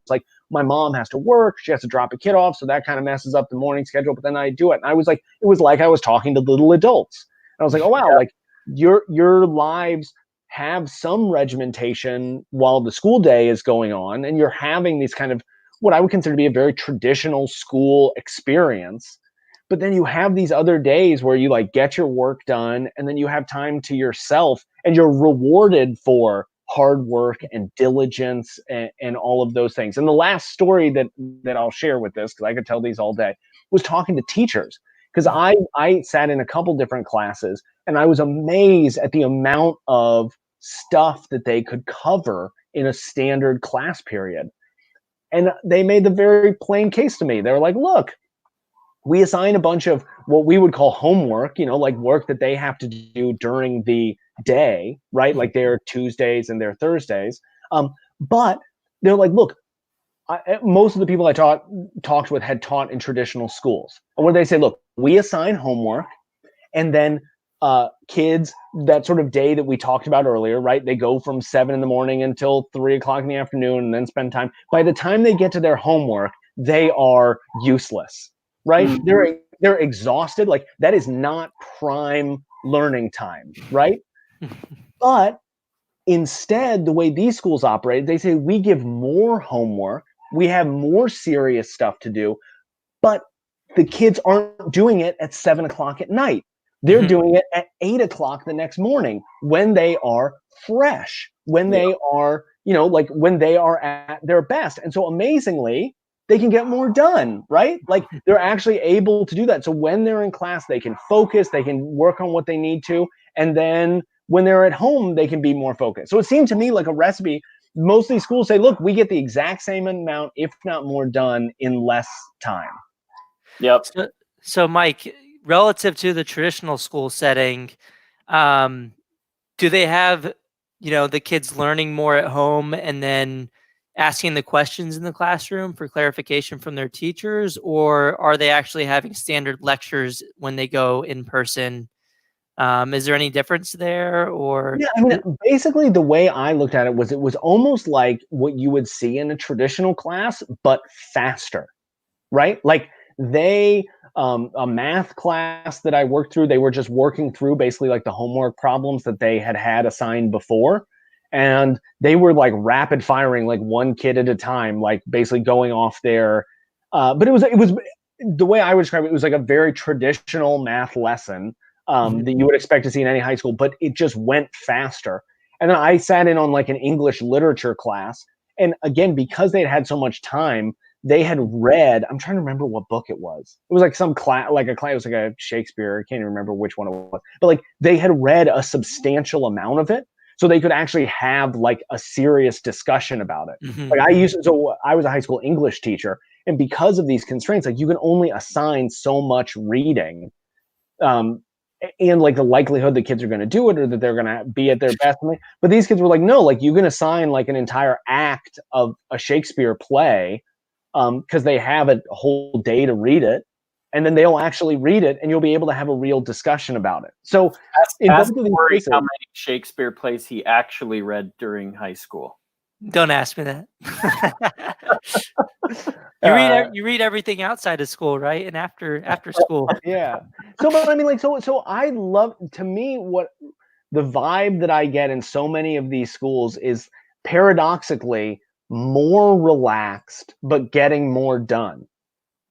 my mom has to work. She has to drop a kid off. So that kind of messes up the morning schedule, but then I do it. And I was it was like I was talking to little adults. And I was oh, wow, your lives have some regimentation while the school day is going on, and you're having these kind of what I would consider to be a very traditional school experience. But then you have these other days where you like get your work done, and then you have time to yourself, and you're rewarded for hard work and diligence and all of those things. And the last story that I'll share with this, because I could tell these all day, was talking to teachers. Because I sat in a couple different classes, and I was amazed at the amount of stuff that they could cover in a standard class period. And they made the very plain case to me. They were like, look, we assign a bunch of what we would call homework, like work that they have to do during the day, right? Like their Tuesdays and their Thursdays. But they're like, look, most of the people I talked with had taught in traditional schools. And what they say, look, we assign homework, and then kids, that sort of day that we talked about earlier, right? They go from 7 a.m. until 3 o'clock in the afternoon and then spend time. By the time they get to their homework, they are useless, right? Mm-hmm. They're exhausted. Like, that is not prime learning time, right? But instead, the way these schools operate, they say we give more homework, we have more serious stuff to do, but the kids aren't doing it at 7 o'clock at night. They're doing it at 8 o'clock the next morning when they are fresh, when they are, like when they are at their best. And so amazingly, they can get more done, right? Like, they're actually able to do that. So when they're in class, they can focus, they can work on what they need to. And then when they're at home, they can be more focused. So it seemed to me like a recipe. Most of these schools say, look, we get the exact same amount, if not more, done in less time. Yep. So Mike, relative to the traditional school setting, do they have, the kids learning more at home and then asking the questions in the classroom for clarification from their teachers, or are they actually having standard lectures when they go in person? Is there any difference there, or? Yeah, I mean, basically the way I looked at it was almost like what you would see in a traditional class, but faster, right? Like a math class that I worked through, they were just working through basically like the homework problems that they had assigned before. And they were like rapid firing, like one kid at a time, like basically going off there. But it was the way I would describe it was like a very traditional math lesson that you would expect to see in any high school, but it just went faster. And then I sat in on like an English literature class. And again, because they'd had so much time, they had read, I'm trying to remember what book it was. It was like some class, like it was like a Shakespeare. I can't even remember which one it was. But like they had read a substantial amount of it. So they could actually have like a serious discussion about it. Like I was a high school English teacher. And because of these constraints, like you can only assign so much reading. And like the likelihood that kids are going to do it or that they're going to be at their best. But these kids were like, no, like you can assign like an entire act of a Shakespeare play because they have a whole day to read it. And then they'll actually read it and you'll be able to have a real discussion about it. So ask Corey how many Shakespeare plays he actually read during high school. Don't ask me that. You read everything outside of school, right? And after school. Yeah. So, but I mean, like, so I love, to me, what the vibe that I get in so many of these schools is paradoxically more relaxed, but getting more done.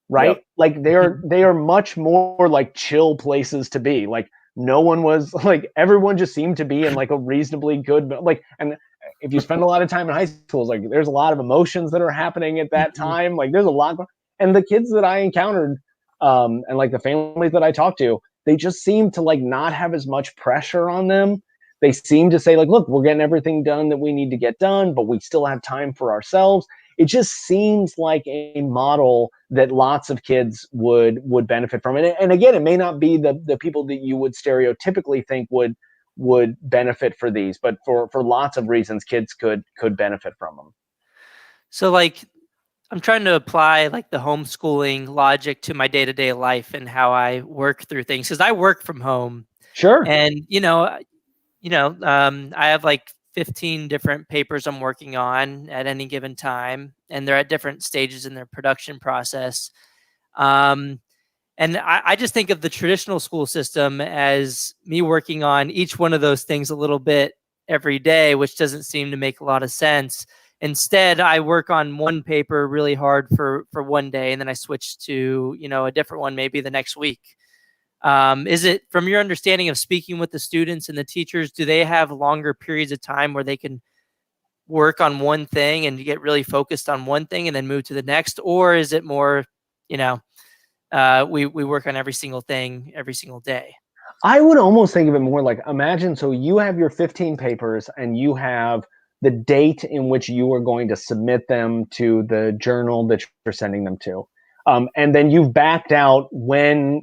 Right? Yep. Like they are much more like chill places to be. Like no one was like, everyone just seemed to be in like a reasonably good, like, and if you spend a lot of time in high school, it's like there's a lot of emotions that are happening at that time. Like there's a lot, and the kids that I encountered, and like the families that I talked to, they just seem to like not have as much pressure on them. They seem to say like, look, we're getting everything done that we need to get done, but we still have time for ourselves. It just seems like a model that lots of kids would benefit from. And again, it may not be the people that you would stereotypically think would benefit for these, but for lots of reasons, kids could benefit from them. So like, I'm trying to apply like the homeschooling logic to my day-to-day life and how I work through things. Cause I work from home. Sure. And, I have like 15 different papers I'm working on at any given time, and they're at different stages in their production process. And I just think of the traditional school system as me working on each one of those things a little bit every day, which doesn't seem to make a lot of sense. Instead, I work on one paper really hard for one day, and then I switch to, a different one maybe the next week. Is it, from your understanding of speaking with the students and the teachers, do they have longer periods of time where they can work on one thing and get really focused on one thing and then move to the next? Or is it more, we work on every single thing every single day? I would almost think of it more like, imagine, so you have your 15 papers and you have the date in which you are going to submit them to the journal that you're sending them to. And then you've backed out when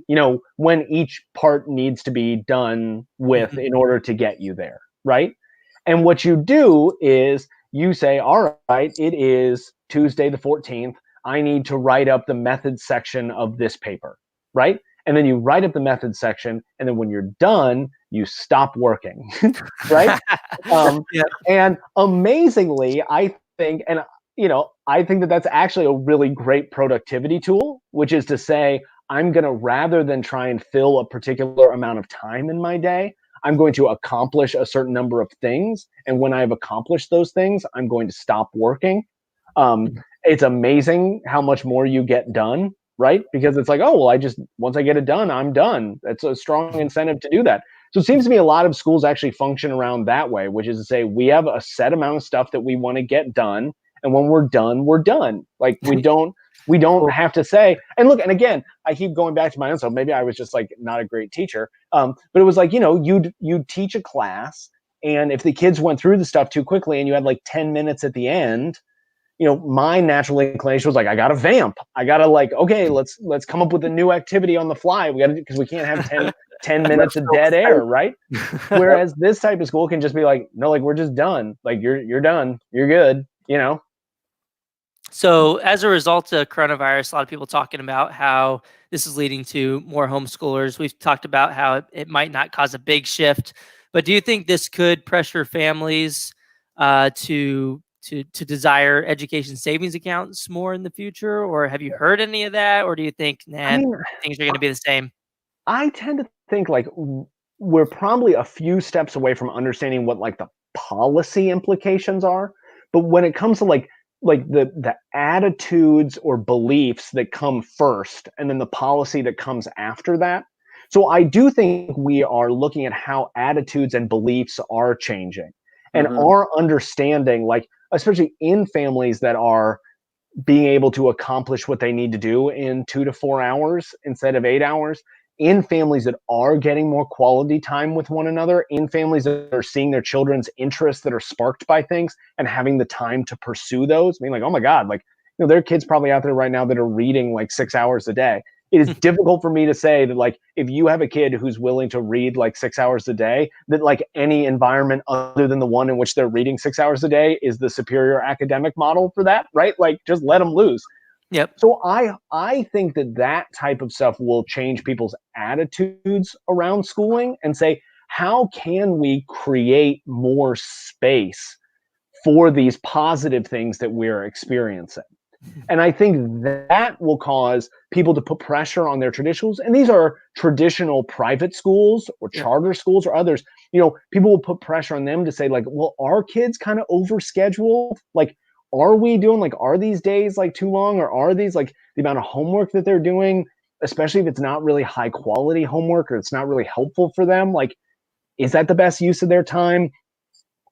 each part needs to be done with in order to get you there, right? And what you do is you say, all right, it is Tuesday the 14th. I need to write up the methods section of this paper, right? And then you write up the methods section, and then when you're done, you stop working, right? And amazingly, I think that that's actually a really great productivity tool, which is to say, I'm going to, rather than try and fill a particular amount of time in my day, I'm going to accomplish a certain number of things. And when I've accomplished those things, I'm going to stop working. It's amazing how much more you get done, right? Because it's like, oh, well, once I get it done, I'm done. That's a strong incentive to do that. So it seems to me a lot of schools actually function around that way, which is to say, we have a set amount of stuff that we want to get done. And when we're done, we're done. Like we don't have to say, and look, and again, I keep going back to my own self. Maybe I was just like not a great teacher. But it was like, you'd teach a class, and if the kids went through the stuff too quickly and you had like 10 minutes at the end, my natural inclination was like, I got to vamp. I got to okay, let's come up with a new activity on the fly. We got to, because we can't have 10 minutes of dead air, right? Whereas this type of school can just be like, no, like we're just done. Like you're done. You're good. So as a result of coronavirus, a lot of people talking about how this is leading to more homeschoolers. We've talked about how it might not cause a big shift, but do you think this could pressure families to desire education savings accounts more in the future? Or have you heard any of that? Or do you think, things are going to be the same? I tend to think like we're probably a few steps away from understanding what like the policy implications are. But when it comes to like the attitudes or beliefs that come first and then the policy that comes after that. So I do think we are looking at how attitudes and beliefs are changing and our understanding, like, especially in families that are being able to accomplish what they need to do in 2 to 4 hours instead of 8 hours, in families that are getting more quality time with one another, in families that are seeing their children's interests that are sparked by things and having the time to pursue those. I mean, like, oh my God, like, there are kids probably out there right now that are reading like 6 hours a day. It is difficult for me to say that, like, if you have a kid who's willing to read like 6 hours a day, that like any environment other than the one in which they're reading 6 hours a day is the superior academic model for that, right? Like, just let them loose. Yep. So I think that type of stuff will change people's attitudes around schooling and say, how can we create more space for these positive things that we're experiencing? And I think that will cause people to put pressure on their traditionals. And these are traditional private schools or charter schools or others. People will put pressure on them to say, like, well, are kids kind of overscheduled? Like, are we doing, like, are these days like too long, or are these like the amount of homework that they're doing, especially if it's not really high quality homework or it's not really helpful for them? Like, is that the best use of their time?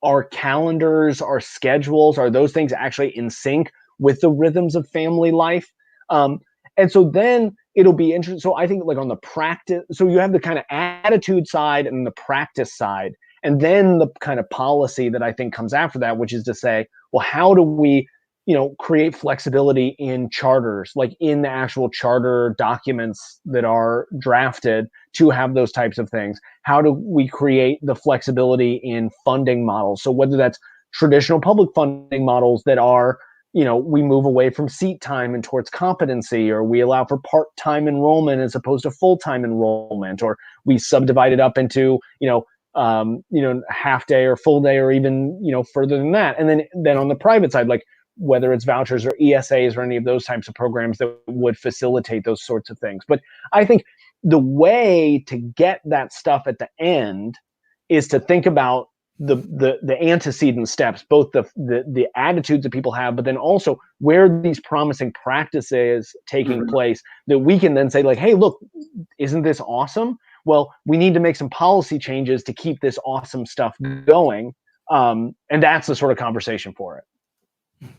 Our calendars, our schedules, are those things actually in sync with the rhythms of family life? And so then it'll be interesting. So I think, like, on the practice, so you have the kind of attitude side and the practice side, and then the kind of policy that I think comes after that, which is to say, well, how do we, create flexibility in charters, like in the actual charter documents that are drafted to have those types of things? How do we create the flexibility in funding models? So whether that's traditional public funding models that are, we move away from seat time and towards competency, or we allow for part-time enrollment as opposed to full-time enrollment, or we subdivide it up into, half day or full day, or even, further than that. And then on the private side, like whether it's vouchers or ESAs or any of those types of programs that would facilitate those sorts of things. But I think the way to get that stuff at the end is to think about the antecedent steps, both the attitudes that people have, but then also where these promising practices taking place, that we can then say like, hey, look, isn't this awesome? Well, we need to make some policy changes to keep this awesome stuff going. And that's the sort of conversation for it.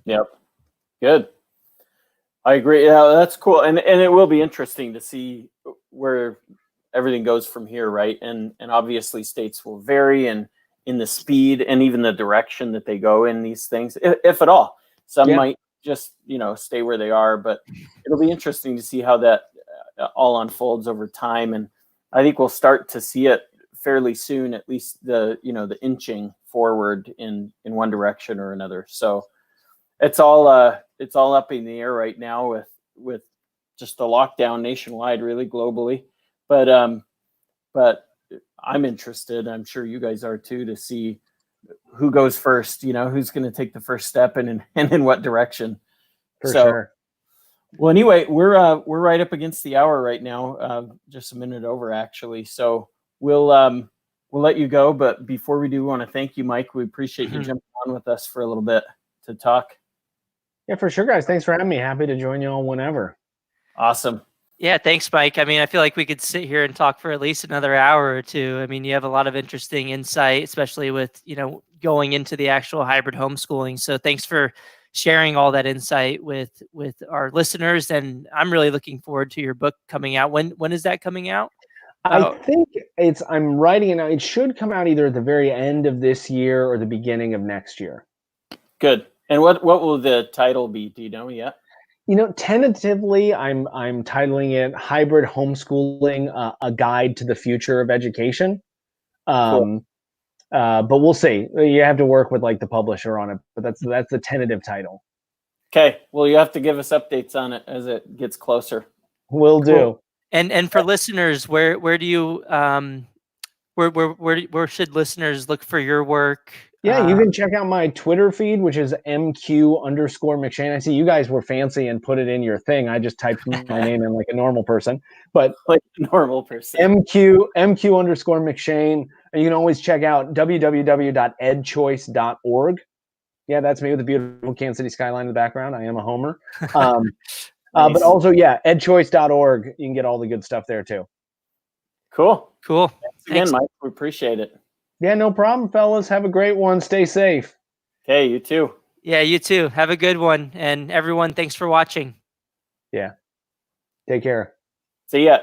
Yep. Good. I agree. Yeah, that's cool. And it will be interesting to see where everything goes from here, right? And obviously states will vary in the speed and even the direction that they go in these things, if at all. Some might just, stay where they are, but it'll be interesting to see how that all unfolds over time. And I think we'll start to see it fairly soon, at least the inching forward in one direction or another. So it's all up in the air right now with just the lockdown nationwide, really globally. But I'm interested, I'm sure you guys are too, to see who goes first, who's going to take the first step and in what direction. For sure. Well, anyway, we're right up against the hour right now, just a minute over actually. So we'll let you go. But before we do, we want to thank you, Mike. We appreciate you jumping on with us for a little bit to talk. Yeah, for sure, guys. Thanks for having me. Happy to join you all whenever. Awesome. Yeah, thanks, Mike. I mean, I feel like we could sit here and talk for at least another hour or two. I mean, you have a lot of interesting insight, especially with, going into the actual hybrid homeschooling. So thanks for sharing all that insight with our listeners. And I'm really looking forward to your book coming out. When is that coming out? I think I'm writing it now. It should come out either at the very end of this year or the beginning of next year. Good. And what will the title be? Do you know yet? Tentatively, I'm titling it Hybrid Homeschooling, a Guide to the Future of Education. Cool. But we'll see. You have to work with the publisher on it, but that's the tentative title. Okay. Well, you have to give us updates on it as it gets closer. Will do. And for listeners, where do you where should listeners look for your work? Yeah, you can check out my Twitter feed, which is MQ_McShane. I see you guys were fancy and put it in your thing. I just typed my name in like a normal person, but like a normal person. MQ_McShane. You can always check out www.edchoice.org. Yeah, that's me with the beautiful Kansas City skyline in the background. I am a homer. Nice. But also, edchoice.org. You can get all the good stuff there too. Cool. Thanks again, Mike. We appreciate it. Yeah, no problem, fellas. Have a great one. Stay safe. Okay, you too. Yeah, you too. Have a good one. And everyone, thanks for watching. Yeah. Take care. See ya.